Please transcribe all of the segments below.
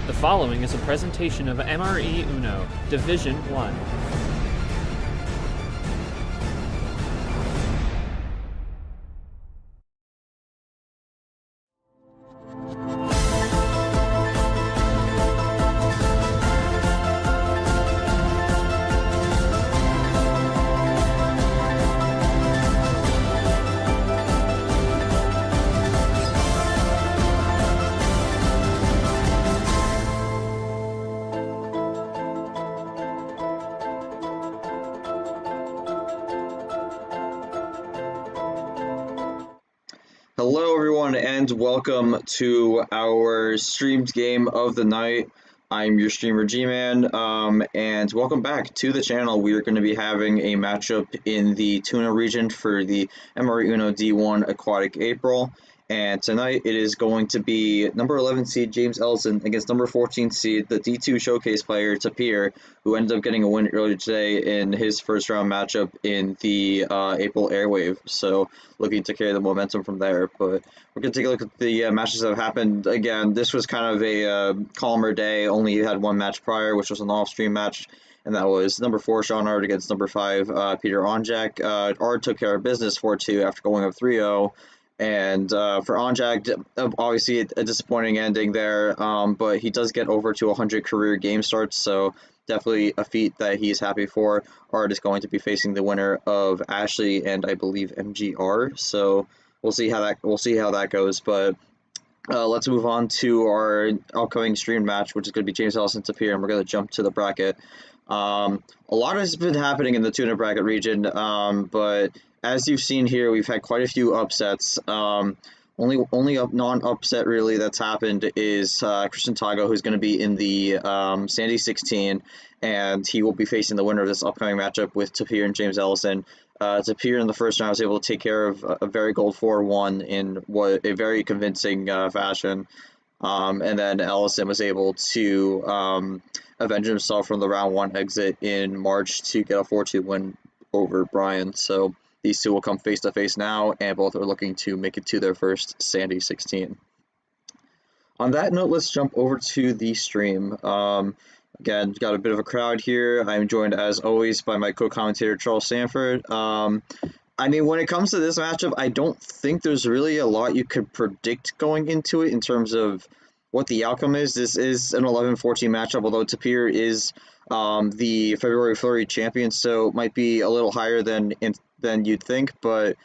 The following is a presentation of MRE Uno, Division 1. Hello everyone and welcome to our streamed game of the night. I'm your streamer G-Man, and welcome back to the channel. We are going to be having a matchup in the TUNA region for the MRE Uno D1 Aquatic April. And tonight it is going to be number 11 seed James Ellison against number 14 seed, the D2 showcase player Tapir, who ended up getting a win earlier today in his first round matchup in the April Airwave. So looking to carry the momentum from there. But we're going to take a look at the matches that have happened. Again, this was kind of a calmer day, only had one match prior, which was an off-stream match. And that was number 4 Sean Ard against number 5 Peter Onjak. Ard took care of business 4-2 after going up 3-0. And for Onjak, obviously a disappointing ending there, but he does get over to 100 career game starts, so definitely a feat that he's happy for. Ard is going to be facing the winner of Ashley and I believe MGR, so we'll see how that goes. But let's move on to our upcoming stream match, which is going to be James Ellison Tapir, and we're going to jump to the bracket. A lot has been happening in the TUNA bracket region, but as you've seen here, we've had quite a few upsets. Only non-upset really that's happened is Christian Tago, who's going to be in the Sandy 16, and he will be facing the winner of this upcoming matchup with Tapir and James Ellison. Tapir in the first round was able to take care of a very gold 4-1 in a very convincing fashion. And then Ellison was able to avenge himself from the round 1 exit in March to get a 4-2 win over Bryan. So these two will come face to face now, and both are looking to make it to their first Sandy 16. On that note, let's jump over to the stream. Again, got a bit of a crowd here. I'm joined as always by my co-commentator Charles Sanford. I mean, when it comes to this matchup, I don't think there's really a lot you could predict going into it in terms of what the outcome is. This is an 11-14 matchup, although Tapir is the February Flurry champion, so it might be a little higher than you'd think. But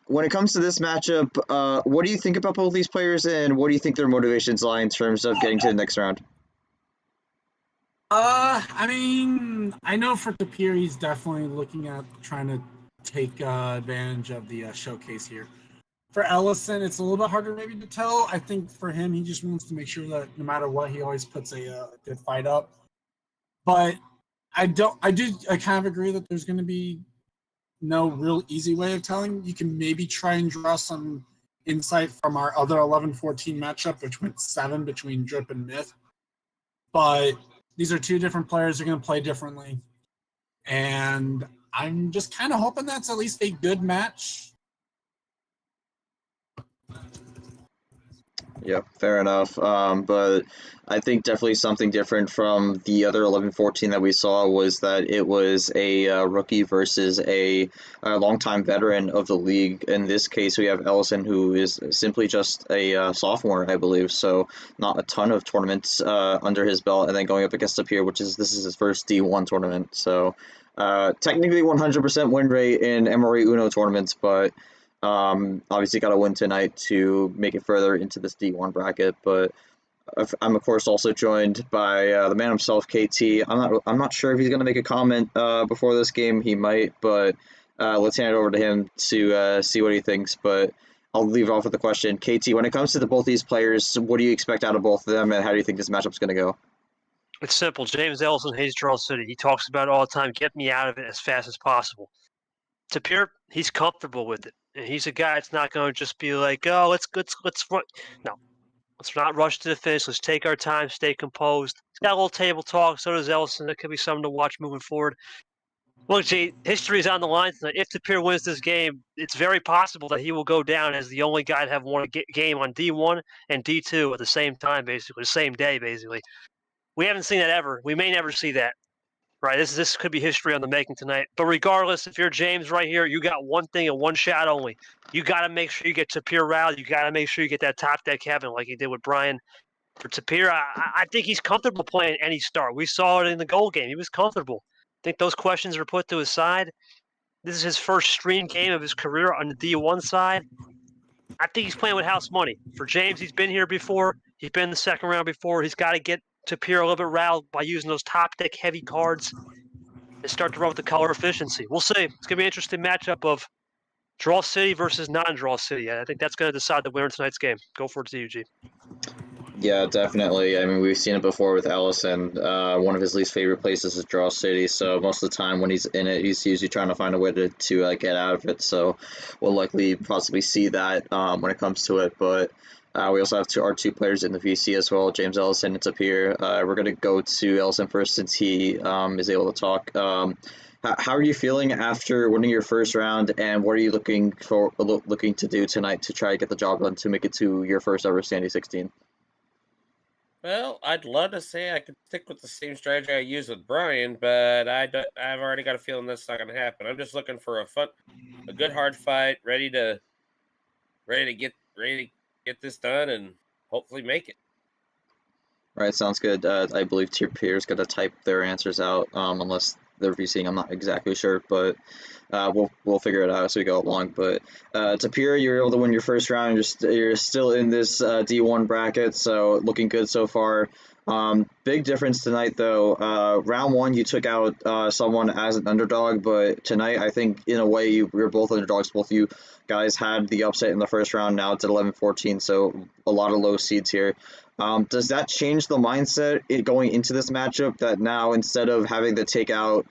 when it comes to this matchup, what do you think about both these players, and what do you think their motivations lie in terms of getting to the next round? I mean, I know for Tapir, he's definitely looking at trying to take advantage of the showcase here. For Ellison, it's a little bit harder maybe to tell. I think for him, he just wants to make sure that no matter what, he always puts a good fight up. But I kind of agree that there's going to be no real easy way of telling. You can maybe try and draw some insight from our other 11-14 matchup, which went 7 between Drip and Myth. But these are two different players. They're going to play differently. And I'm just kind of hoping that's at least a good match. Yeah, fair enough. But I think definitely something different from the other 11-14 that we saw was that it was a rookie versus a longtime veteran of the league. In this case, we have Ellison, who is simply just a sophomore, I believe, so not a ton of tournaments under his belt, and then going up against Tapir, this is his first D1 tournament. So technically 100% win rate in MRE Uno tournaments, but obviously got to win tonight to make it further into this D1 bracket. But I'm of course also joined by the man himself, KT. I'm not sure if he's going to make a comment before this game. He might, but let's hand it over to him to see what he thinks. But I'll leave it off with the question, KT. When it comes to both these players, what do you expect out of both of them, and how do you think this matchup's going to go? It's simple. James Ellison hates Charles City. He talks about it all the time. Get me out of it as fast as possible. Tapir, he's comfortable with it. And he's a guy that's not going to just be like, oh, let's run. No, let's not rush to the finish. Let's take our time, stay composed. He's got a little table talk. So does Ellison. That could be something to watch moving forward. Look, G, history's on the line tonight. If Tapir wins this game, it's very possible that he will go down as the only guy to have won a game on D1 and D2 at the same time, basically, the same day, basically. We haven't seen that ever. We may never see that. Right, this could be history on the making tonight. But regardless, if you're James right here, you got one thing and one shot only. You got to make sure you get Tapir riled. You got to make sure you get that top deck heaven like you did with Bryan. For Tapir, I think he's comfortable playing any start. We saw it in the goal game. He was comfortable. I think those questions are put to his side. This is his first stream game of his career on the D1 side. I think he's playing with house money. For James, he's been here before. He's been in the second round before. He's got to get Tapir a little bit riled by using those top deck heavy cards and start to run with the color efficiency. We'll see. It's going to be an interesting matchup of draw city versus non-draw city. I think that's going to decide the winner of tonight's game. Go for it, ZUG. Yeah, definitely. I mean, we've seen it before with Ellison. One of his least favorite places is Draw City, so most of the time when he's in it, he's usually trying to find a way to get out of it. So we'll likely possibly see that when it comes to it. But we also have our two players in the VC as well, James Ellison and Tapir. We're going to go to Ellison first since he is able to talk. How are you feeling after winning your first round, and what are you looking to do tonight to try to get the job done to make it to your first ever Sandy 16? Well, I'd love to say I could stick with the same strategy I used with Bryan, but I've already got a feeling that's not going to happen. I'm just looking for a good hard fight, ready to get this done and hopefully make it. Right, sounds good. I believe Tapir is going to type their answers out, unless they're VCing. I'm not exactly sure, but we'll figure it out as we go along. But Tapir, you're able to win your first round. You're still in this D1 bracket, so looking good so far. Big difference tonight, though. Round one, you took out someone as an underdog, but tonight, I think in a way you're both underdogs. Both of you guys had the upset in the first round. Now it's at 11-14, so a lot of low seeds here. Does that change the mindset going into this matchup, that now instead of having to take out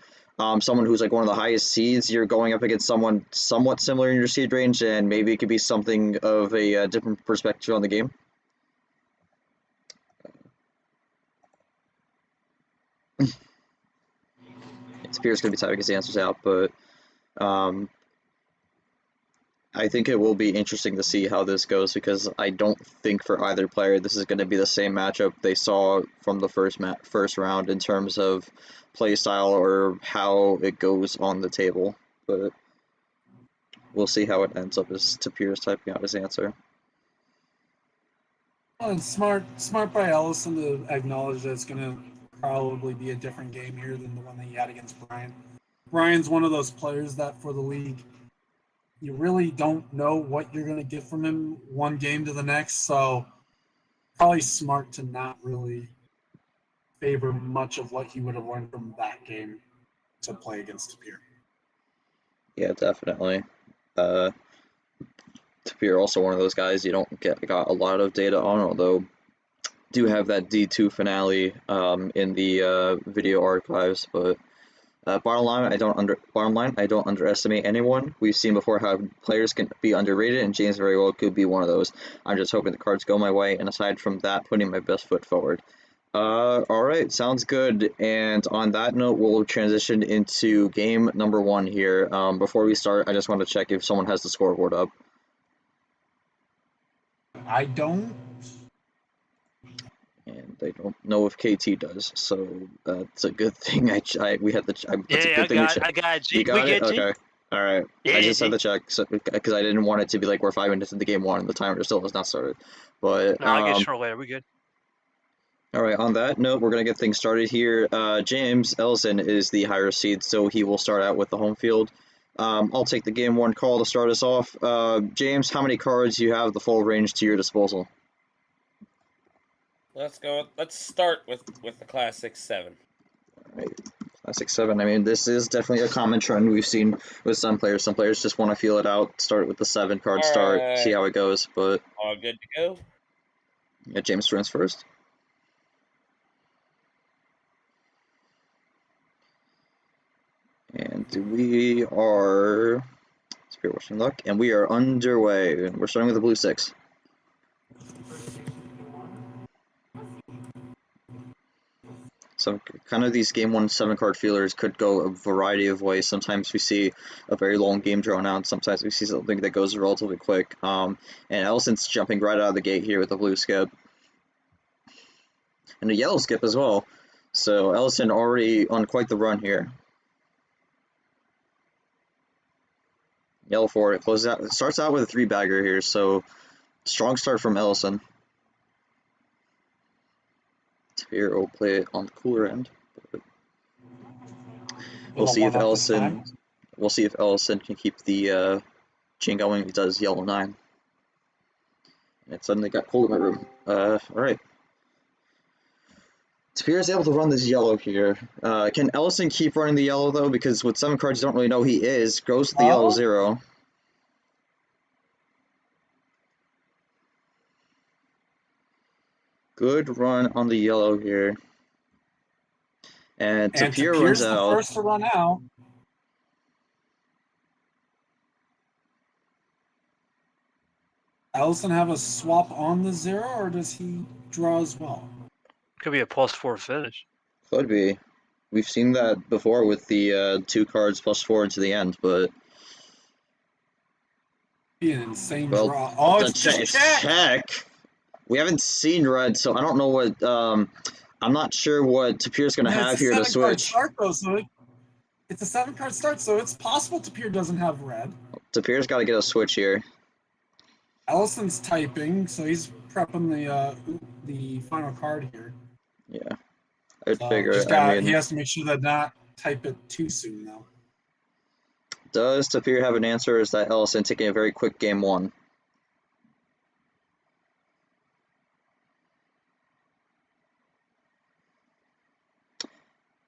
someone who's like one of the highest seeds, you're going up against someone somewhat similar in your seed range, and maybe it could be something of a different perspective on the game? Tapir's going to be typing his answers out, but I think it will be interesting to see how this goes, because I don't think for either player this is going to be the same matchup they saw from the first round in terms of play style or how it goes on the table. But we'll see how it ends up as Tapir is typing out his answer. Well, it's smart by Ellison to acknowledge that it's going to probably be a different game here than the one that he had against Bryan. Bryan's one of those players that for the league, you really don't know what you're going to get from him one game to the next, so probably smart to not really favor much of what he would have learned from that game to play against Tapir. Yeah, definitely. Tapir also one of those guys you don't got a lot of data on, although do have that D2 finale in the video archives, but bottom line, I don't underestimate anyone. We've seen before how players can be underrated, and James very well could be one of those. I'm just hoping the cards go my way, and aside from that, putting my best foot forward. All right, sounds good. And on that note, we'll transition into game number one here. Before we start, I just want to check if someone has the scoreboard up. I don't. And I don't know if KT does, so that's a good thing. We had the. That's a good thing I got it. You got it? Okay. All right. Yeah, I just had to check because I didn't want it to be like we're 5 minutes into game one and the timer still has not started. But No, I'll get short later. We good. all right. On that note, we're gonna get things started here. James Ellison is the higher seed, so he will start out with the home field. I'll take the game one call to start us off. James, how many cards do you have the full range to your disposal? Let's go. Let's start with the classic 7. All right. Classic 7. I mean, this is definitely a common trend we've seen with some players. Some players just want to feel it out, start with the 7 card start, see how it goes. But All good to go. yeah, James turns first. And we are Spirit Wishing Luck, and we are underway. We're starting with the blue 6. So kind of these game 1 7-card feelers could go a variety of ways. Sometimes we see a very long game drawn out. Sometimes we see something that goes relatively quick. And Ellison's jumping right out of the gate here with a blue skip. And a yellow skip as well. So Ellison already on quite the run here. Yellow for it, closes out. It starts out with a 3-bagger here, so strong start from Ellison. Tapir will play it on the cooler end. We'll see if Ellison can keep the chain going. He does yellow 9. And it suddenly got cold in my room. Alright. Tapir is able to run this yellow here. Can Ellison keep running the yellow though? Because with 7 cards you don't really know he is. Goes to the yellow 0. Good run on the yellow here. And Tapir runs out. The first to run out. Ellison have a swap on the 0, or does he draw as well? Could be a +4 finish. Could be. We've seen that before with the 2 cards +4 into the end, but Be an insane draw. Oh, it's just check. We haven't seen red, so I don't know what. I'm not sure what Tapir's going to have here to switch. Start, though, so it's a 7-card start, so it's possible Tapir doesn't have red. Tapir's got to get a switch here. Ellison's typing, so he's prepping the final card here. Yeah, I'd figure. He has to make sure that not type it too soon, though. Does Tapir have an answer, or is that Ellison taking a very quick game 1?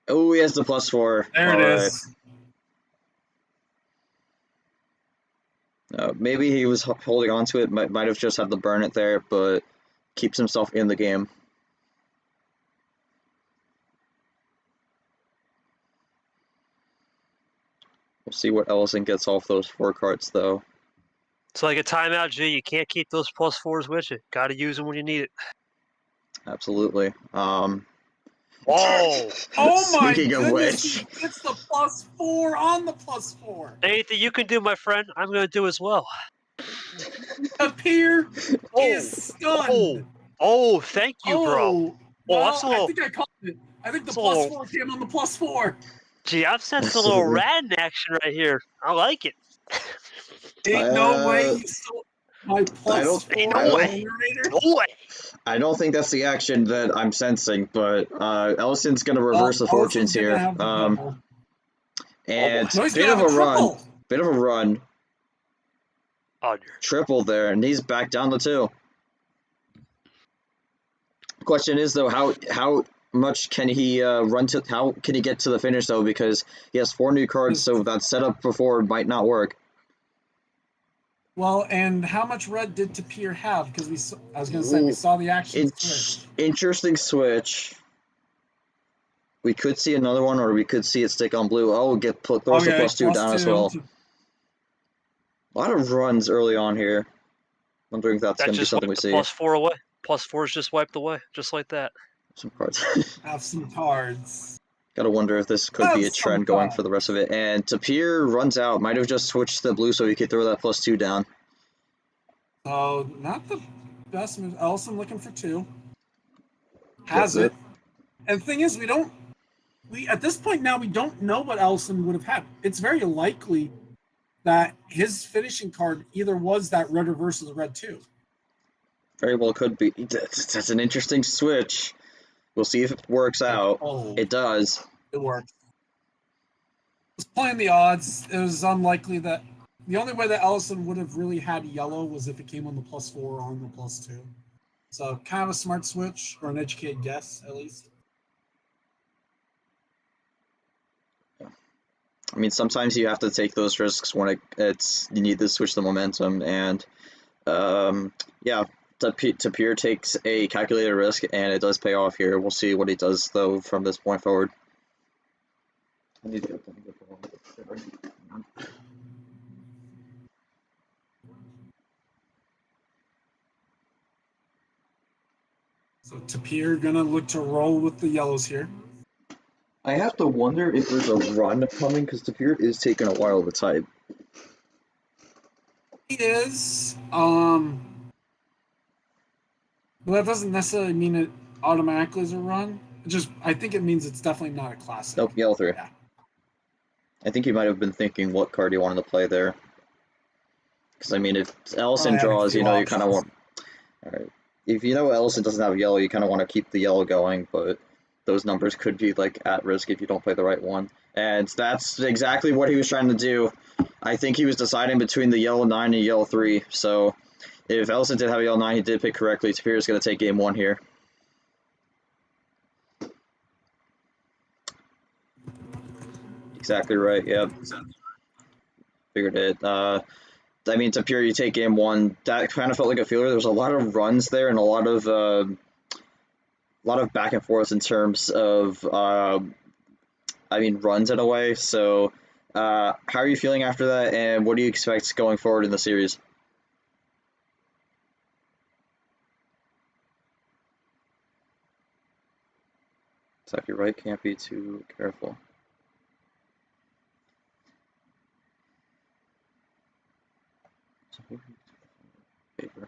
Oh, he has the +4. There it is. Maybe he was holding on to it, might have just had to burn it there, but keeps himself in the game. We'll see what Ellison gets off those 4 cards, though. It's like a timeout, G. You can't keep those +4s with you. Got to use them when you need it. Absolutely. Oh! Oh my Speaking of goodness, which, he gets the +4 on the +4. Anything you can do, my friend, I'm going to do as well. Tapir is stunned. Oh, thank you, bro. Well, That's a little... I think I called it. I think the That's a +4 came on the +4. Gee, I've sensed a little rat in action right here. I like it. Ain't no way you stole my +4 no way. generator. No way. I don't think that's the action that I'm sensing, but Ellison's going to reverse the fortunes here. And bit of a run. Bit of a run. Triple there, and he's back down to 2. Question is, though, how much can he run to? How can he get to the finish, though? Because he has 4 new cards, so that setup before might not work. Well, and how much red did Tapir have? Because I was going to say we saw the action switch. Interesting switch. We could see another one, or we could see it stick on blue. Oh, throws the +2 down as well. A lot of runs early on here. Wondering if that's going to be something we see. +4 away. +4 is just wiped away, just like that. Some cards. Have some cards. Gotta wonder if this could be a trend going for the rest of it. And Tapir runs out. Might have just switched to blue so he could throw that +2 down. Oh, not the best move. Ellison looking for 2. Has it. And the thing is, at this point now, we don't know what Ellison would have had. It's very likely that his finishing card either was that red reverse of the red 2. Very well could be. That's an interesting switch. We'll see if it works out. It does. It works. I was playing the odds. It was unlikely that... The only way that Ellison would have really had yellow was if it came on the +4 or on the +2. So kind of a smart switch, or an educated guess, at least. I mean, sometimes you have to take those risks when you need to switch the momentum, and yeah, Tapir takes a calculated risk, and it does pay off here. We'll see what he does, though, from this point forward. I need to open the ball. So Tapir gonna look to roll with the yellows here. I have to wonder if there's a run coming because Tapir is taking a while to type. He is. Well, that doesn't necessarily mean it automatically is a run. I think it means it's definitely not a classic. Nope, yellow 3. Yeah. I think he might have been thinking what card he wanted to play there. Because, I mean, if Ellison draws, you know, you kind of want... Alright. If you know Ellison doesn't have yellow, you kind of want to keep the yellow going, but those numbers could be, like, at risk if you don't play the right one. And that's exactly what he was trying to do. I think he was deciding between the yellow 9 and yellow 3, so if Ellison did have a yellow 9, he did pick correctly. Tapir is going to take game 1 here. Exactly right, yep. Figured it. I mean, Tapir, you take game 1. That kind of felt like a feeler. There was a lot of runs there and a lot of back and forth in terms of, I mean, runs in a way. So, how are you feeling after that, and what do you expect going forward in the series? Exactly right. Can't be too careful. Paper.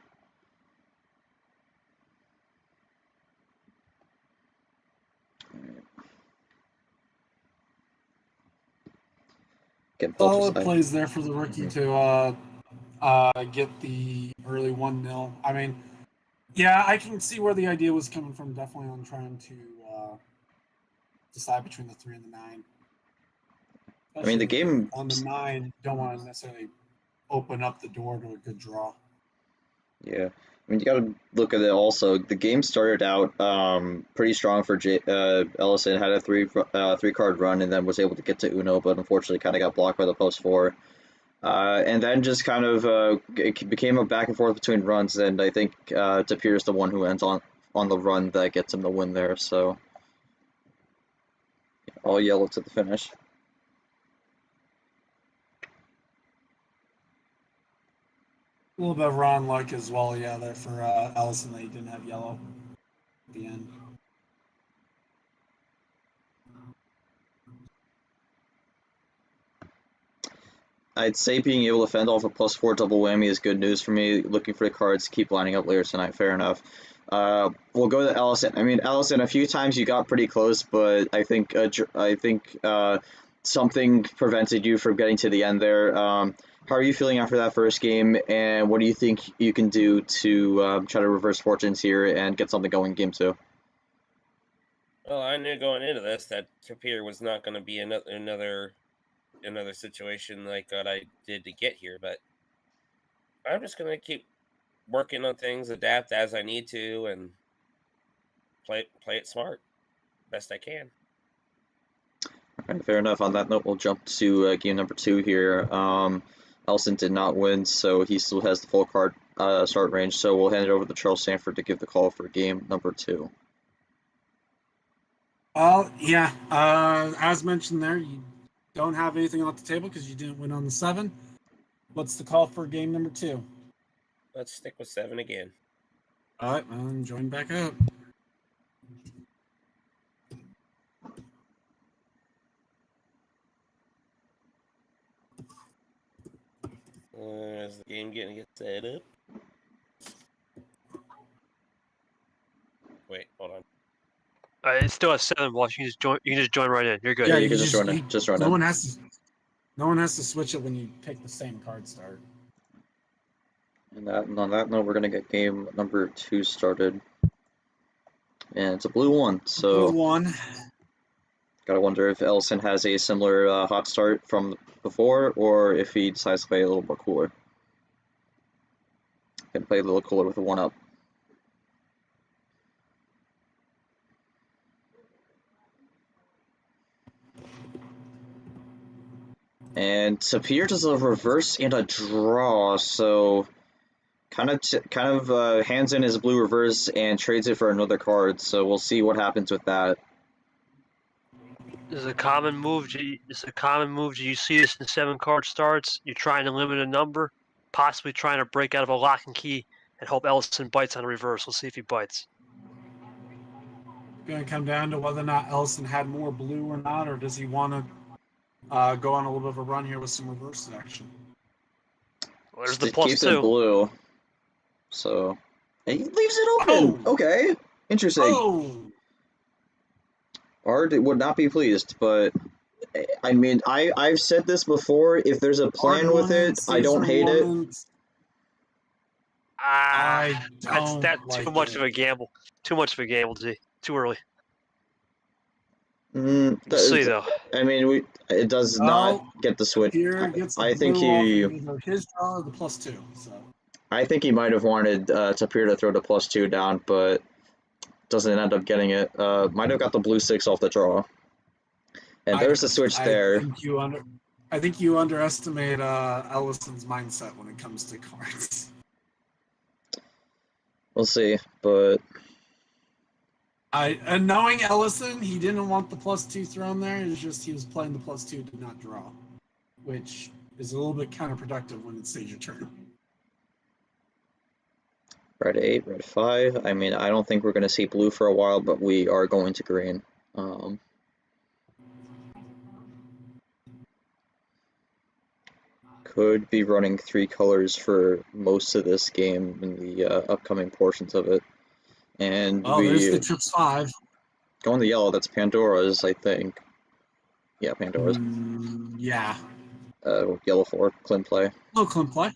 Solid plays there for the rookie to get the early 1-0. I mean, yeah, I can see where the idea was coming from. Definitely on trying to decide between the 3 and the 9. I mean, the game on the 9 don't want to necessarily open up the door to a good draw. Yeah, I mean, you got to look at it also. The game started out pretty strong for Ellison, had a three card run, and then was able to get to Uno, but unfortunately kind of got blocked by the post 4. And then just kind of it became a back and forth between runs, and I think Tapir is the one who ends on the run that gets him the win there. So all yellow to the finish. A little bit of Ron luck as well, yeah, there for Ellison that he didn't have yellow at the end. I'd say being able to fend off a +4 double whammy is good news for me. Looking for the cards to keep lining up later tonight. Fair enough. We'll go to Ellison. I mean, Ellison, a few times you got pretty close, but I think something prevented you from getting to the end there. How are you feeling after that first game, and what do you think you can do to try to reverse fortunes here and get something going in game 2? Well, I knew going into this that Tapir was not going to be another situation like what I did to get here, but I'm just going to keep working on things, adapt as I need to, and play it smart best I can. All right, fair enough. On that note, we'll jump to game number 2 here. Ellison did not win, so he still has the full card start range, so we'll hand it over to Charles Sanford to give the call for game number 2. Well, yeah, as mentioned there, you don't have anything off the table because you didn't win on the 7. What's the call for game number 2? Let's stick with 7 again. All right, well, join back up. Is the game getting set up? Wait, hold on. It's still at 7, Walsh. You can just join right in. You're good. Yeah, you can just join in. Just join in. No one has to switch it when you pick the same card start. And on that note, we're gonna get game number 2 started, and it's a blue 1. So blue 1. Gotta wonder if Ellison has a similar hot start from before, or if he decides to play a little more cooler. Gonna play a little cooler with a 1-up. And Tapir does a reverse and a draw, so kind of hands in his blue reverse and trades it for another card. So we'll see what happens with that. This is a common move. Do you see this in 7 card starts? You're trying to limit a number, possibly trying to break out of a lock and key and hope Ellison bites on a reverse. We'll see if he bites. going to come down to whether or not Ellison had more blue or not, or does he want to go on a little bit of a run here with some reverse action? Well, there's the It plus keeps it 2. blue. So he leaves it open. Oh! Okay, interesting. Oh! Art would not be pleased, but I mean, I've said this before. If there's a plan with it, I don't hate it. I don't That's like too much it. of a gamble. Too much of a gamble, Z. Too early. We'll see, though. I mean, it does not get the switch. Here gets the I think blue off he. of either his draw or the plus 2. So I think he might have wanted Tapir to throw the plus 2 down, but doesn't end up getting it. Might have got the blue 6 off the draw. And there's the switch there. I think you underestimate Ellison's mindset when it comes to cards. We'll see, but And knowing Ellison, he didn't want the plus 2 thrown there. It's just he was playing the plus 2 to not draw, which is a little bit counterproductive when it's stage your turn. red 8, red 5. I mean, I don't think we're going to see blue for a while, but we are going to green. Could be running 3 colors for most of this game in the upcoming portions of it. And there's the trips 5. Going to yellow, that's Pandora's, I think. Yeah, Pandora's. Yeah. Yellow 4, clean play. No clean play.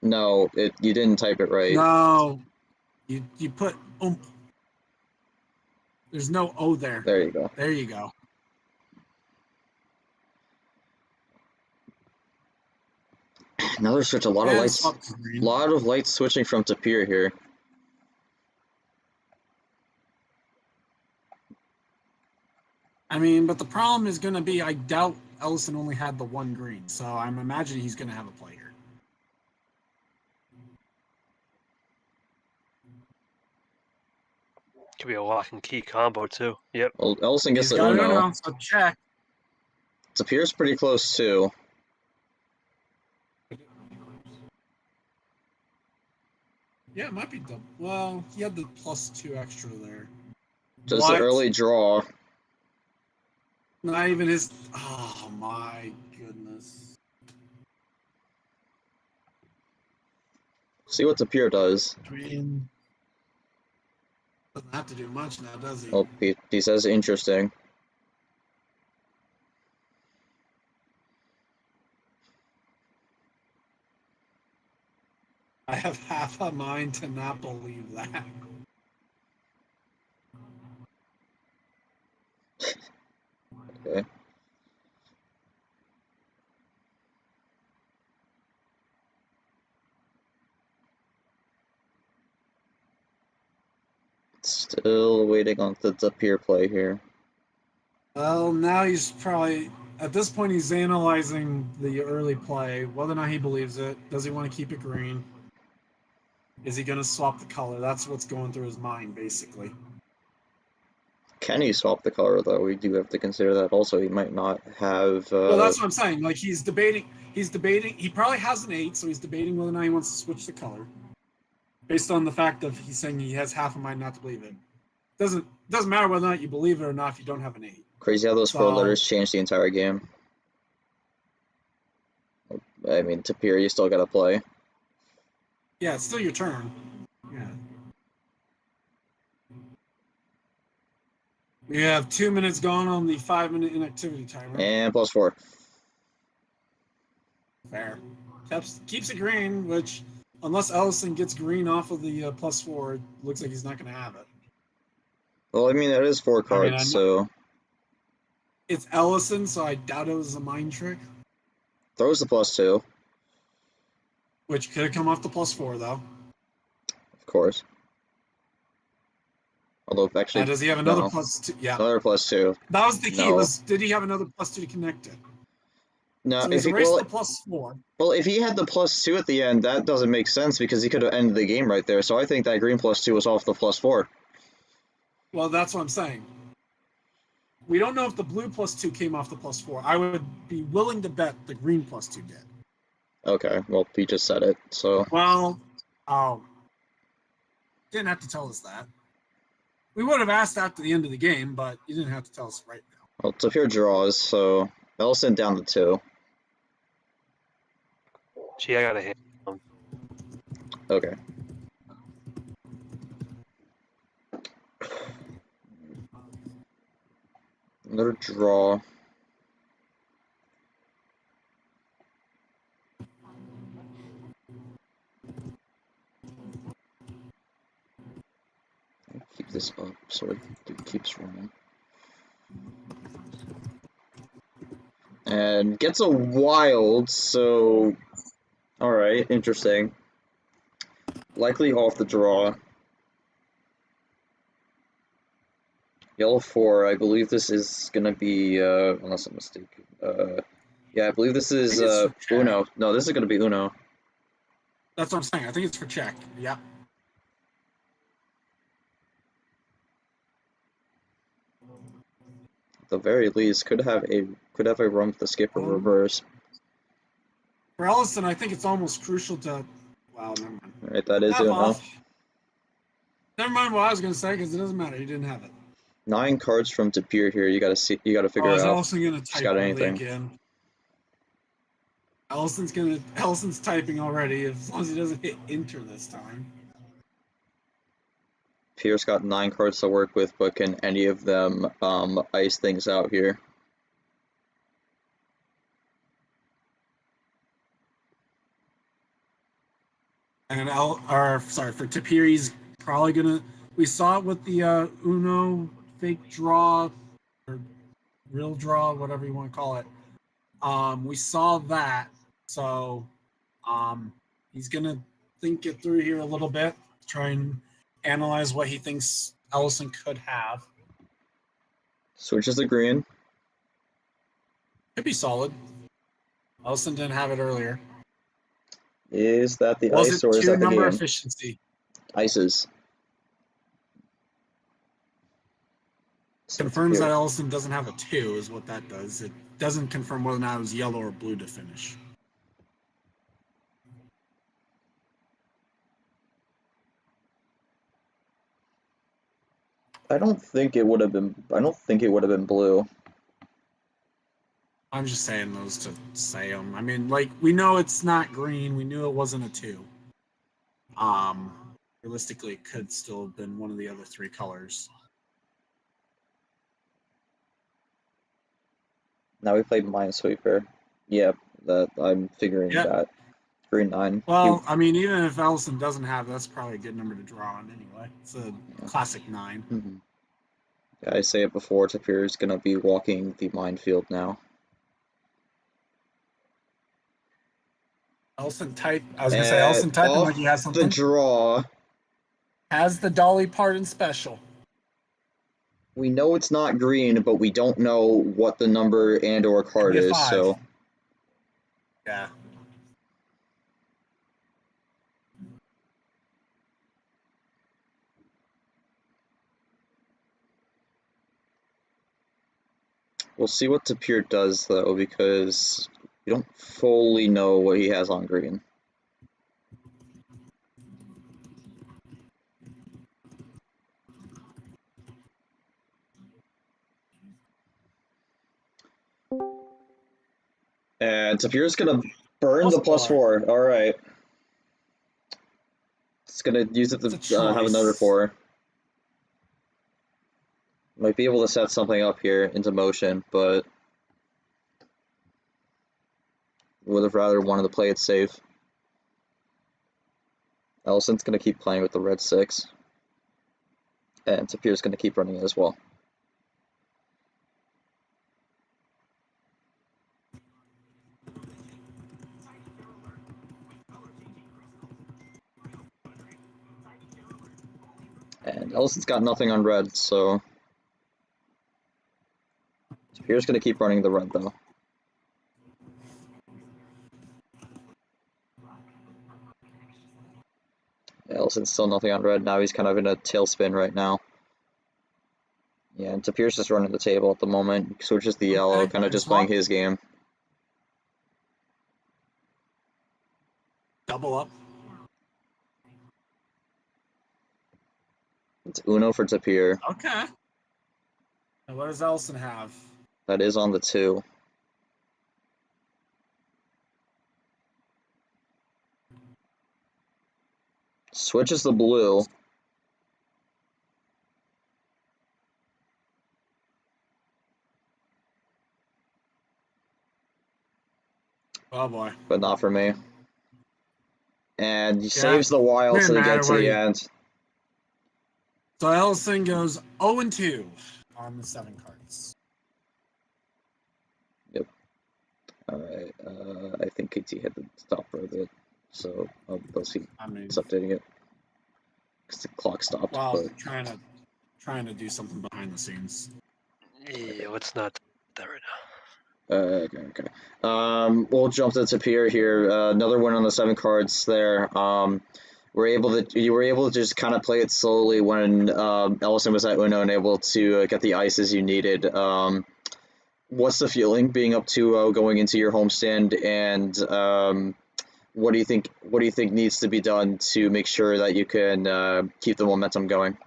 No, you didn't type it right. No. You put There's no O there. There you go. There you go. Another switch, a lot of lights. A lot of lights switching from Tapir here. I mean, but the problem is going to be, I doubt Ellison only had the 1 green, so I'm imagining he's going to have a play here. Could be a lock and key combo too. Yep. Well, Ellison gets the Uno. Uno. So check. Tapir's pretty close too. Yeah, it might be double. Well, he had the plus 2 extra there. Just an early draw. Not even his. Oh my goodness. See what Tapir does. I mean, doesn't have to do much now, does he? Oh, he says interesting. I have half a mind to not believe that. Okay. Still waiting on the Tapir play here. Well, now he's probably, at this point, he's analyzing the early play, whether or not he believes it. Does he want to keep it green? Is he going to swap the color? That's what's going through his mind, basically. Can he swap the color, though? We do have to consider that also. He might not have... Well, that's what I'm saying. Like, he's debating. He probably has an 8, so he's debating whether or not he wants to switch the color. Based on the fact of he's saying he has half a mind not to believe it. Doesn't matter whether or not you believe it or not if you don't have an 8. Crazy how those 4 letters change the entire game. I mean, Tapir, you still gotta play. Yeah, it's still your turn. Yeah. We have 2 minutes gone on the 5-minute inactivity timer. And plus 4. Fair. Keeps it green, which, unless Ellison gets green off of the plus 4, it looks like he's not going to have it. Well, I mean, that is 4 cards, so... It's Ellison, so I doubt it was a mind trick. Throws the plus 2. Which could have come off the plus 4, though. Of course. Although, actually... Now, does he have another no. plus 2? Yeah. Another plus 2. That was the key, No. did he have another plus 2 to connect it? No, So he's erased the plus 4. Well, if he had the plus 2 at the end, that doesn't make sense because he could have ended the game right there. So I think that green plus 2 was off the plus 4. Well, that's what I'm saying. We don't know if the blue +2 came off the +4. I would be willing to bet the green +2 did. Okay, well, he just said it, so... Well, oh. Didn't have to tell us that. We would have asked after the end of the game, but you didn't have to tell us right now. Well, Tapir draws, so Ellison down to 2. Gee, I got a hit. Okay. Another draw. Keep this up so it keeps running. And gets a wild, so... Alright, interesting. Likely off the draw. Yellow 4, I believe this is gonna be, unless I'm mistaken. Yeah, I believe this is, Uno. No, this is gonna be Uno. That's what I'm saying. I think it's for check. Yeah. At the very least, could have a run with the skip or reverse. For Ellison, I think it's almost crucial to... Wow, never mind. Right, that is Have Uno. off. Never mind what I was going to say, because it doesn't matter. He didn't have it. 9 cards from Tapir here. You gotta figure is out. Ellison going to He's type got early anything. again? Ellison's typing already, as long as he doesn't hit enter this time. Pierce got 9 cards to work with, but can any of them ice things out here? And for Tapir, he's probably gonna. We saw it with the Uno fake draw or real draw, whatever you want to call it. We saw that, so he's gonna think it through here a little bit, try and analyze what he thinks Ellison could have. Switches to green. Could be solid. Ellison didn't have it earlier. Is that the Was ice it or is two that the number game? efficiency? Ices. Confirms that Ellison doesn't have a 2 is what that does. It doesn't confirm whether or not it was yellow or blue to finish. I don't think it would have been blue. I'm just saying those to say them. I mean, like, we know it's not green. We knew it wasn't a 2. Realistically, it could still have been one of the other 3 colors. Now we played Minesweeper. Yep, that I'm figuring that. Green 9. Well, I mean, even if Ellison doesn't have, that's probably a good number to draw on anyway. It's a classic 9. Mm-hmm. Yeah, I say it before. Tapir is gonna be walking the minefield now. Ellison type. I was gonna say Ellison typing like he has something. The draw. Has the Dolly part in special. We know it's not green, but we don't know what the number and or card is, 5. so. Yeah. We'll see what Tapir does, though, because we don't fully know what he has on green. And Tapir's gonna burn the +4. Alright. It's gonna use it to have another 4. Might be able to set something up here into motion, but would have rather wanted to play it safe. Ellison's gonna keep playing with the red 6. And Tapir's gonna keep running it as well. And Ellison's got nothing on red, so Tapir's gonna keep running the red though. Ellison's still nothing on red. Now he's kind of in a tailspin right now. Yeah, and Tapir's just running the table at the moment. Switches the yellow, Okay, kind of nice just playing swap. his game. Double up. It's Uno for Tapir. Okay. And what does Ellison have? That is on the 2. Switches the blue. Oh boy. But not for me. And he saves the wild Didn't till they matter get to where the you- end. So Ellison goes 0-2 on the 7 cards. Alright, I think KT hit the stop for a bit, so they'll see. I mean, It's updating it. Because the clock stopped. well, But trying to do something behind the scenes. Yeah, let's not do that right now. okay. We'll jump to Tapir here. Another one on the 7 cards there. You were able to just kind of play it slowly when Ellison was at Uno and able to get the ices you needed. What's the feeling being up 2-0 going into your homestand, and what do you think needs to be done to make sure that you can keep the momentum going?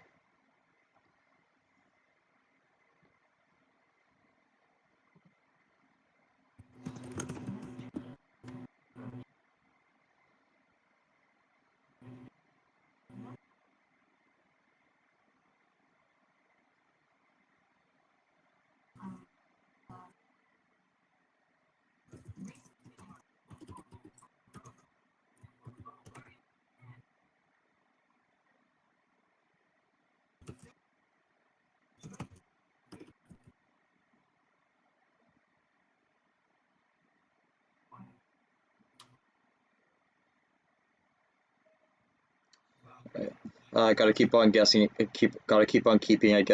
Gotta keep on guessing. Gotta keep on keeping.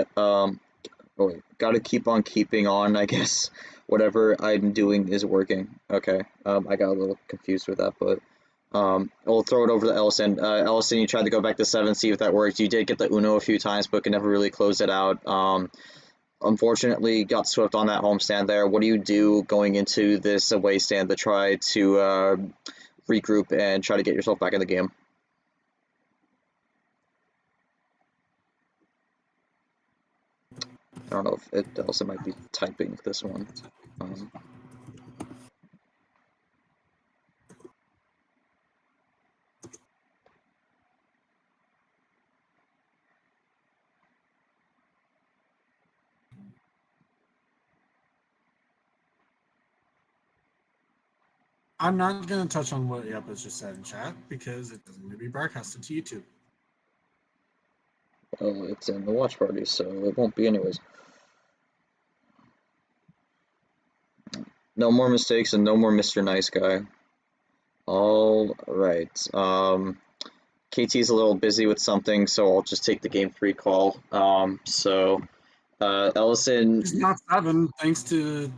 Gotta keep on keeping on. I guess whatever I'm doing is working. Okay. I got a little confused with that, but we'll throw it over to Ellison. Ellison, you tried to go back to 7, see if that worked. You did get the Uno a few times, but could never really close it out. Unfortunately, got swept on that homestand there. What do you do going into this away stand to try to regroup and try to get yourself back in the game? I don't know if it also might be typing this one. I'm not going to touch on what Yep has just said in chat because it doesn't need to be broadcasted to YouTube. Well, it's in the watch party, so it won't be anyways. No more mistakes and no more Mr. Nice Guy. All right. KT's a little busy with something, so I'll just take the game 3 call. Ellison. It's not 7, thanks to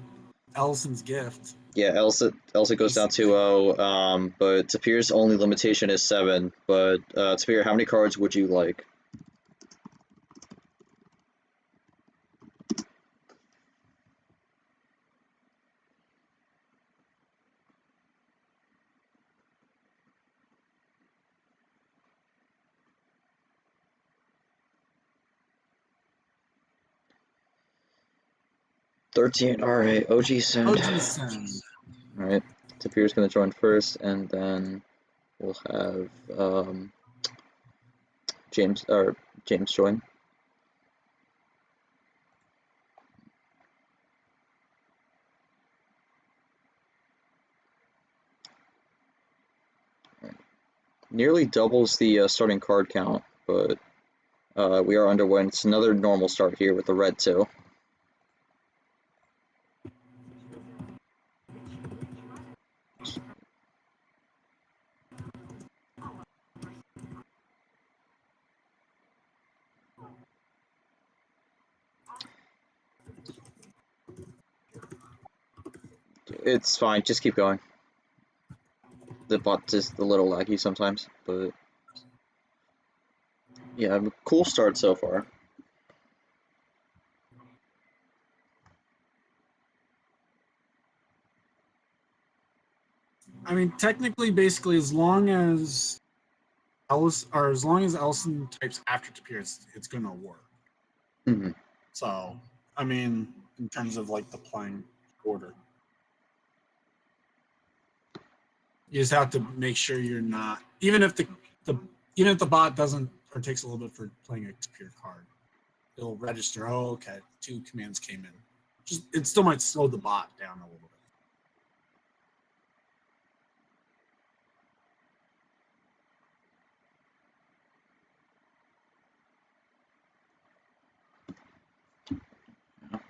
Ellison's gift. Yeah, Ellison goes down 2-0, but Tapir's only limitation is 7. But Tapir, how many cards would you like? $13. All right, OG send. OG send. All right, Tapir's gonna join first, and then we'll have James join. Nearly doubles the starting card count, but we are underway. It's another normal start here with the red 2. It's fine, just keep going. The bot is a little laggy sometimes, but yeah, cool start so far. I mean, technically, basically, as long as Ellison types after Tapir, it's gonna work. Mm-hmm. So, I mean, in terms of like the playing order, you just have to make sure you're not, even if the bot doesn't or takes a little bit for playing a Tapir card, it'll register. Oh, okay, 2 commands came in. Just it still might slow the bot down a little bit.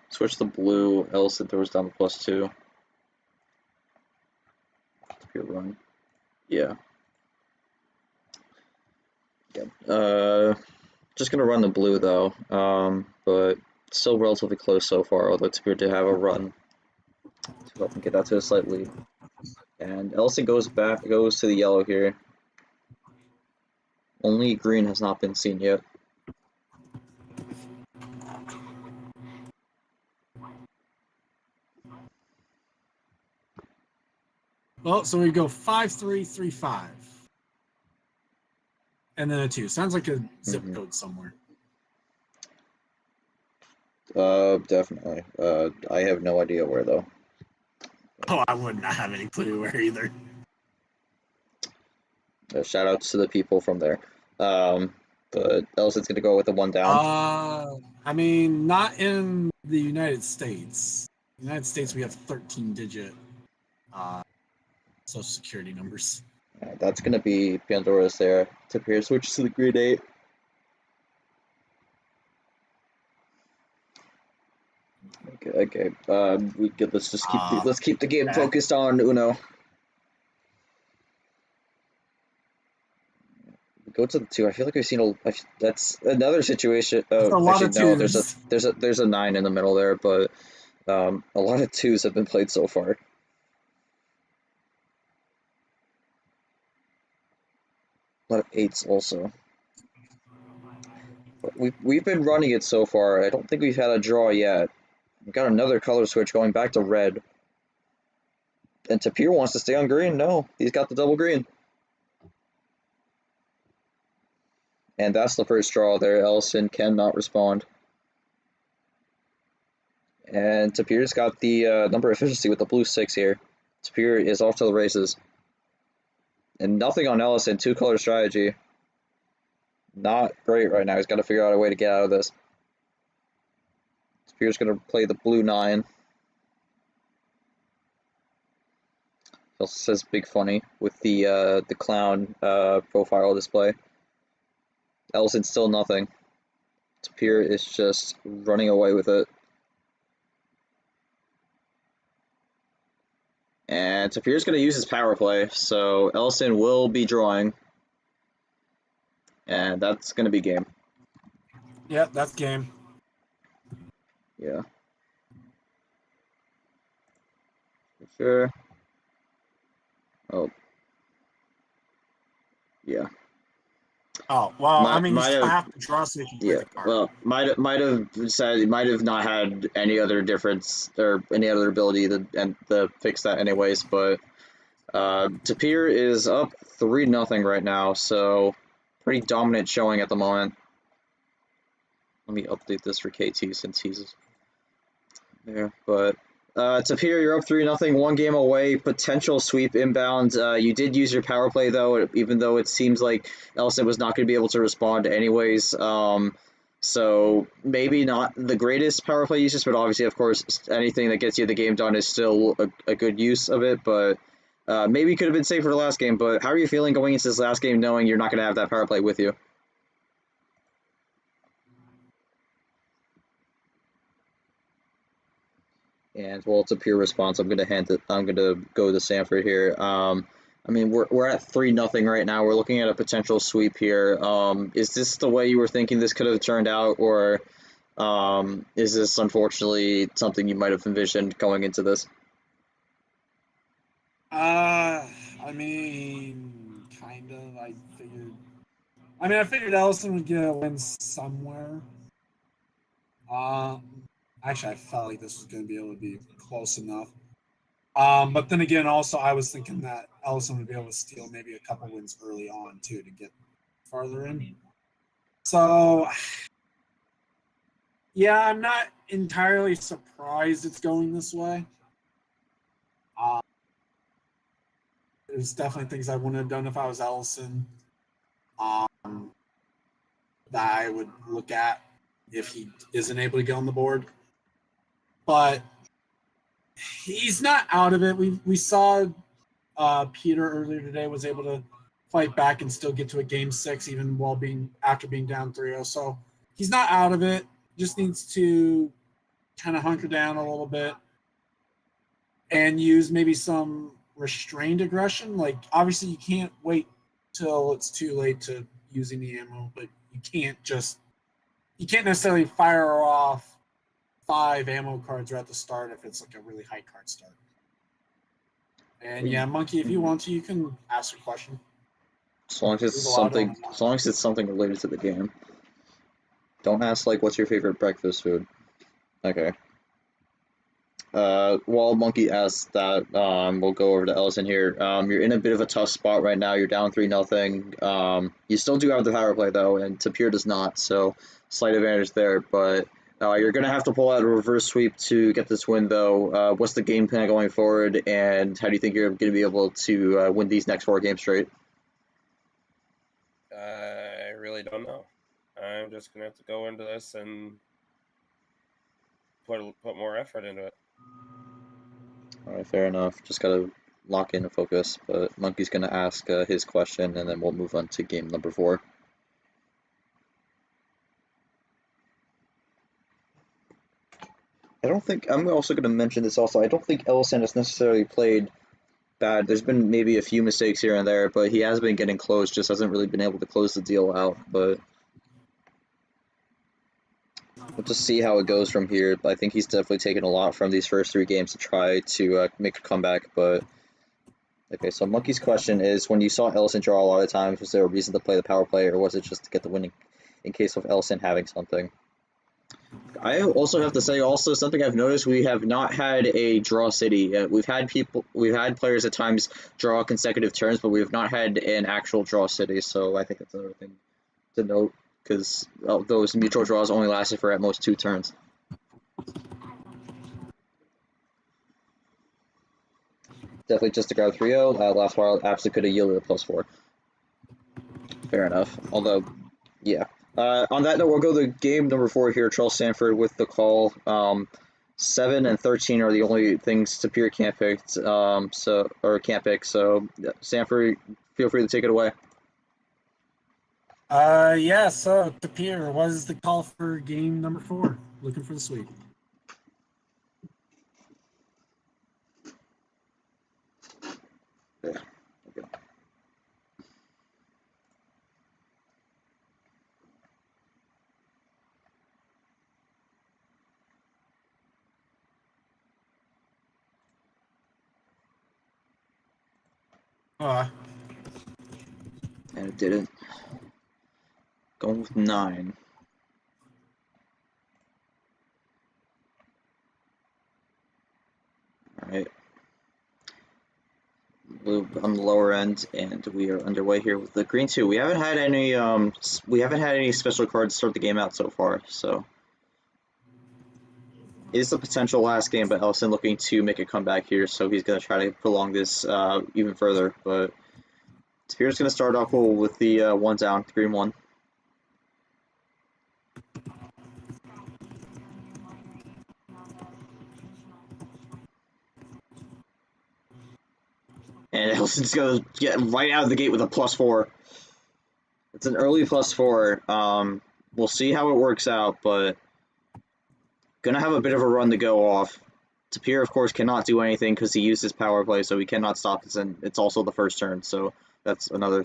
Switch the blue. Ellison throws down the +2. Tapir run. Yeah. Just gonna run the blue though. But still relatively close so far. Although Tapir did have a run to help him get out to a slight lead. And Ellison goes to the yellow here. Only green has not been seen yet. Well, so we go 5-3-3-5, and then a 2. Sounds like a zip code somewhere. Definitely. I have no idea where though. Oh, I would not have any clue where either. Shout outs to the people from there. But Ellison's gonna go with the 1 down. I mean, not in the United States. In the United States, we have 13-digit social security numbers. That's gonna be Pandora's there. Tapir switches to the green 8. Okay. Let's keep the game focused on Uno. Go to the 2. I feel like we've seen that's another situation. Oh, actually no. There's a 9 in the middle there, but a lot of 2s have been played so far. A lot of 8s also. But we've been running it so far. I don't think we've had a draw yet. We've got another color switch going back to red. And Tapir wants to stay on green. No, he's got the double green. And that's the first draw there. Ellison cannot respond. And Tapir's got the number efficiency with the blue 6 here. Tapir is off to the races. And nothing on Ellison. 2-color strategy. Not great right now. He's got to figure out a way to get out of this. Tapir's going to play the blue 9. Also says Big Funny with the clown profile display. Ellison still nothing. Tapir is just running away with it. And Tapir's going to use his power play, so Ellison will be drawing. And that's going to be game. Yeah, that's game. Yeah. For sure. Oh. Yeah. Oh, well, I mean, you still have to draw so you can play the card. Well, might have not had any other difference or any other ability to fix that anyways, but Tapir is up 3-0 right now, so pretty dominant showing at the moment. Let me update this for KT since he's there, but Tapir, you're up 3-0, 1 game away, potential sweep inbound. You did use your power play though, even though it seems like Ellison was not going to be able to respond anyways. So maybe not the greatest power play uses, but obviously, of course, anything that gets you the game done is still a good use of it. But maybe could have been safe for the last game. But how are you feeling going into this last game, knowing you're not going to have that power play with you? And while it's a pure response, I'm gonna go to Sanford here. I mean, we're at 3-0 right now. We're looking at a potential sweep here. Is this the way you were thinking this could have turned out, or is this unfortunately something you might have envisioned going into this? I mean, kind of. I figured Ellison would get a win somewhere. Actually, I felt like this was going to be able to be close enough. But then again, also I was thinking that Ellison would be able to steal maybe a couple wins early on too to get farther in. So yeah, I'm not entirely surprised it's going this way. There's definitely things I wouldn't have done if I was Ellison. That I would look at if he isn't able to get on the board. But he's not out of it. We saw Peter earlier today was able to fight back and still get to a game 6 even while after being down 3-0. So he's not out of it. Just needs to kind of hunker down a little bit and use maybe some restrained aggression. Like obviously you can't wait till it's too late to use any ammo, but you can't necessarily fire off 5 ammo cards right at the start if it's like a really high card start. And yeah, Monkey, if you want to, you can ask a question. As long as it's something related to the game. Don't ask like what's your favorite breakfast food. Okay. While Monkey asks that, we'll go over to Ellison here. You're in a bit of a tough spot right now. You're down 3-0. You still do have the power play though, and Tapir does not, so slight advantage there. But you're gonna have to pull out a reverse sweep to get this win though. What's the game plan going forward, and how do you think you're gonna be able to win these next 4 games straight? I really don't know. I'm just gonna have to go into this and put more effort into it. Alright, fair enough. Just gotta lock in and focus. But Monkey's gonna ask his question, and then we'll move on to game number 4. I'm also gonna mention this also. I don't think Ellison has necessarily played bad. There's been maybe a few mistakes here and there, but he has been getting close. Just hasn't really been able to close the deal out. But we'll just see how it goes from here. I think he's definitely taken a lot from these first 3 games to try to make a comeback. But okay, so Monkey's question is: when you saw Ellison draw a lot of times, was there a reason to play the power play, or was it just to get the winning in case of Ellison having something? I also have to say, also something I've noticed: we have not had a draw city. We've had players at times draw consecutive turns, but we have not had an actual draw city. So I think that's another thing to note, because those mutual draws only lasted for at most 2 turns. Definitely just to grab 3-0. Last while absolutely could have yielded a +4. Fair enough. Although, yeah. On that note, we'll go to game number 4 here. Charles Sanford with the call. 7 and 13 are the only things Tapir can't pick. Can't pick. So Sanford, feel free to take it away. Yeah, so Tapir, what is the call for game number 4? Looking for the sweep. Yeah. Okay. And it didn't. Going with 9. Alright. Blue on the lower end, and we are underway here with the green 2. We haven't had any special cards start the game out so far, so it is the potential last game, but Ellison looking to make a comeback here, so he's going to try to prolong this even further. But Tapir's going to start off cool with the 1 down, green 1. And Ellison's going to get right out of the gate with a +4. It's an early +4. We'll see how it works out, but going to have a bit of a run to go off. Tapir, of course, cannot do anything because he used his power play, so he cannot stop this, and it's also the first turn, so that's another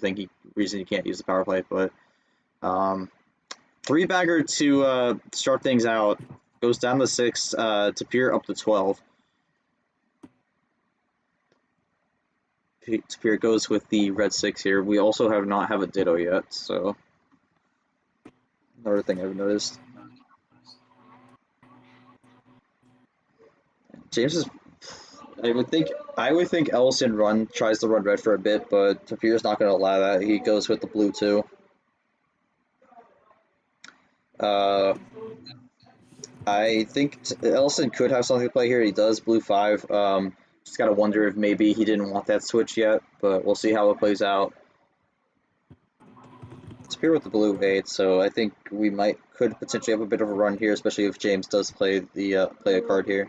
reason he can't use the power play. But 3-bagger to start things out. Goes down to 6, Tapir up to 12. Tapir goes with the red 6 here. We also have not have a ditto yet, so another thing I've noticed. James is I would think Ellison tries to run red for a bit, but Tapir's not going to allow that. He goes with the blue too. I think Ellison could have something to play here. He does blue 5. Just gotta wonder if maybe he didn't want that switch yet, but we'll see how it plays out. Tapir with the blue 8, so I think we could potentially have a bit of a run here, especially if James does play a card here.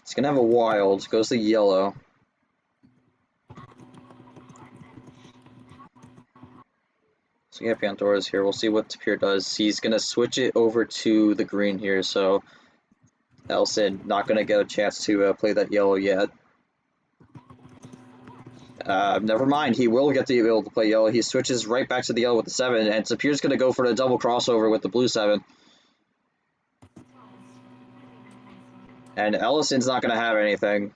He's gonna have a wild, goes to yellow. So you have Pandora's here. We'll see what Tapir does. He's gonna switch it over to the green here, so Ellison not gonna get a chance to play that yellow yet. Never mind, he will get to be able to play yellow. He switches right back to the yellow with the 7, and Tapir's gonna go for the double crossover with the blue 7. And Ellison's not gonna have anything.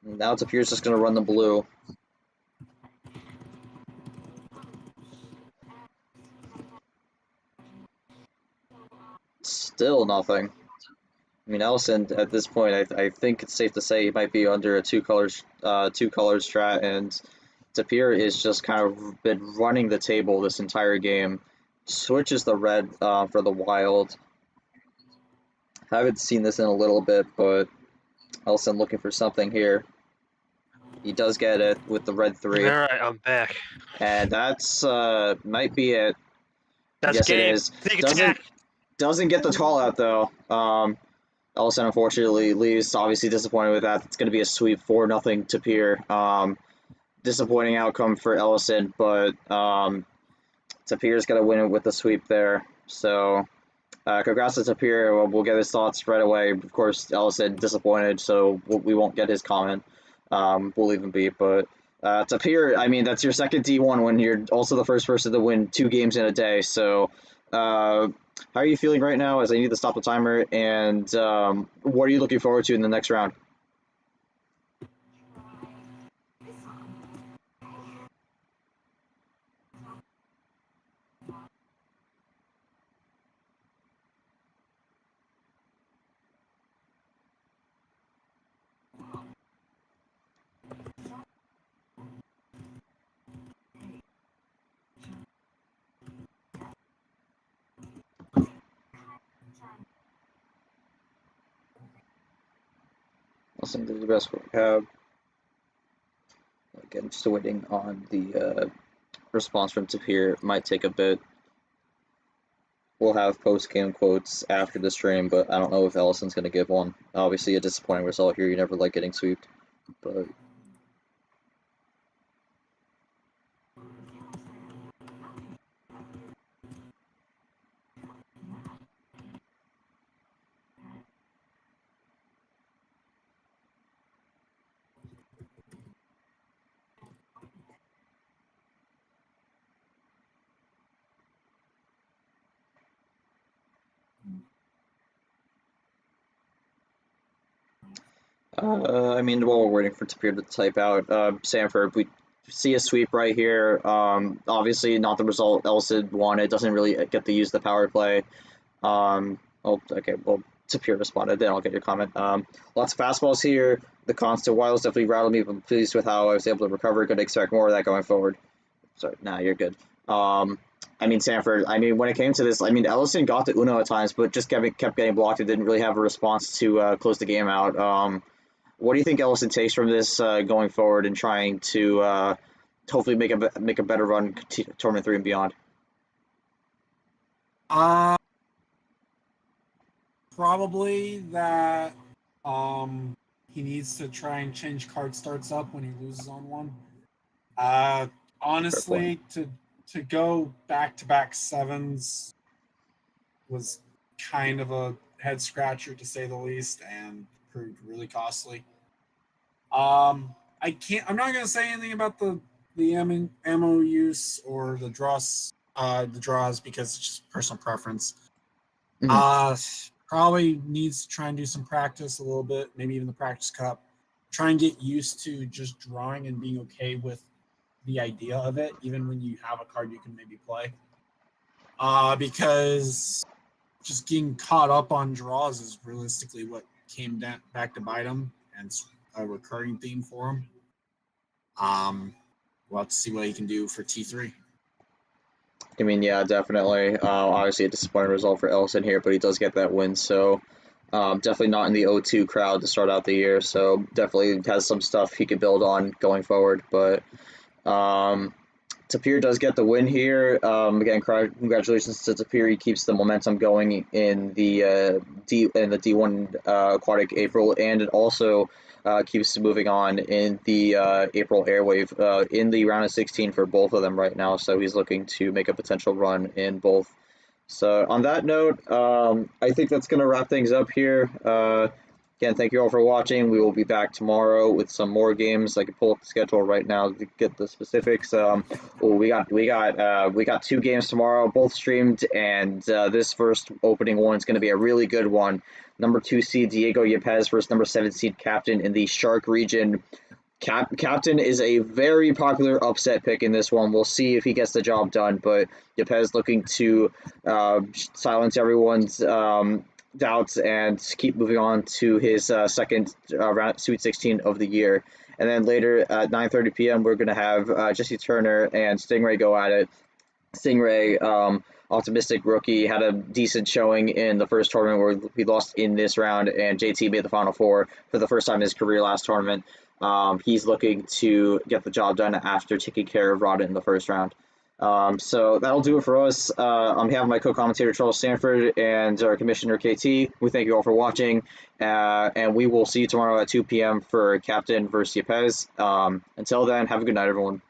Now Tapir's just gonna run the blue. Still nothing. I mean, Ellison at this point, I think it's safe to say he might be under a two colors strat, and Tapir is just kind of been running the table this entire game. Switches the red for the wild. Haven't seen this in a little bit, but Ellison looking for something here. He does get it with the red 3. All right, I'm back. And that's might be it. That's Yes, game. it is. Take attack. Doesn't get the call out though. Ellison unfortunately leaves. Obviously disappointed with that. It's going to be a sweep 4-0 Tapir. Disappointing outcome for Ellison, but Tapir's going to win it with the sweep there. So congrats to Tapir. We'll get his thoughts right away. Of course, Ellison disappointed, so we won't get his comment. We'll leave him be. But Tapir, I mean, that's your second D1 when you're also the first person to win 2 games in a day. So how are you feeling right now as I need to stop the timer, and what are you looking forward to in the next round? Listen to the best we have. Again, just waiting on the response from Tapir. It might take a bit. We'll have post-game quotes after the stream, but I don't know if Ellison's going to give one. Obviously, a disappointing result here. You never like getting sweeped, but I mean, while we're waiting for Tapir to type out, Sanford, we see a sweep right here. Obviously, not the result Ellison wanted. Doesn't really get to use the power play. Oh, okay. Well, Tapir responded. Then I'll get your comment. Lots of fastballs here. The constant wilds definitely rattled me. I'm pleased with how I was able to recover. Going to expect more of that going forward. Sorry, nah, you're good. I mean, Sanford, I mean, when it came to this, I mean, Ellison got the Uno at times, but just kept getting blocked and didn't really have a response to close the game out. What do you think Ellison takes from this going forward and trying to hopefully make a better run tournament 3 and beyond? Probably that he needs to try and change card starts up when he loses on one. Honestly, to go back-to-back 7s was kind of a head scratcher to say the least, and proved really costly. I'm not gonna say anything about the ammo use or the draws because it's just personal preference. Probably needs to try and do some practice a little bit, maybe even the practice cup. Try and get used to just drawing and being okay with the idea of it, even when you have a card you can maybe play. Because just getting caught up on draws is realistically what came back to bite him, and it's a recurring theme for him. We'll have to see what he can do for T3. I mean, yeah, definitely. Obviously, a disappointing result for Ellison here, but he does get that win. So, definitely not in the O2 crowd to start out the year. So, definitely has some stuff he could build on going forward. But Tapir does get the win here. Again, congratulations to Tapir. He keeps the momentum going in the D1 Aquatic April, and it also keeps moving on in the April Airwave in the round of 16 for both of them right now. So he's looking to make a potential run in both. So on that note, I think that's going to wrap things up here. Again, thank you all for watching. We will be back tomorrow with some more games. I can pull up the schedule right now to get the specifics. We got 2 games tomorrow, both streamed, and this first opening one is going to be a really good one. Number 2 seed Diego Yepes versus number 7 seed Captain in the Shark region. Captain is a very popular upset pick in this one. We'll see if he gets the job done, but Yepes looking to silence everyone's doubts and keep moving on to his second round Sweet 16 of the year. And then later at 9:30 p.m. we're going to have Jesse Turner and Stingray go at it. Stingray, optimistic rookie, had a decent showing in the first tournament where he lost in this round, and JT made the Final Four for the first time in his career last tournament. He's looking to get the job done after taking care of Rada in the first round. So that'll do it for us. On behalf of my co-commentator Charles Stanford and our commissioner KT, we thank you all for watching, and we will see you tomorrow at 2 p.m. for Captain versus Yepes. Until then, have a good night, everyone.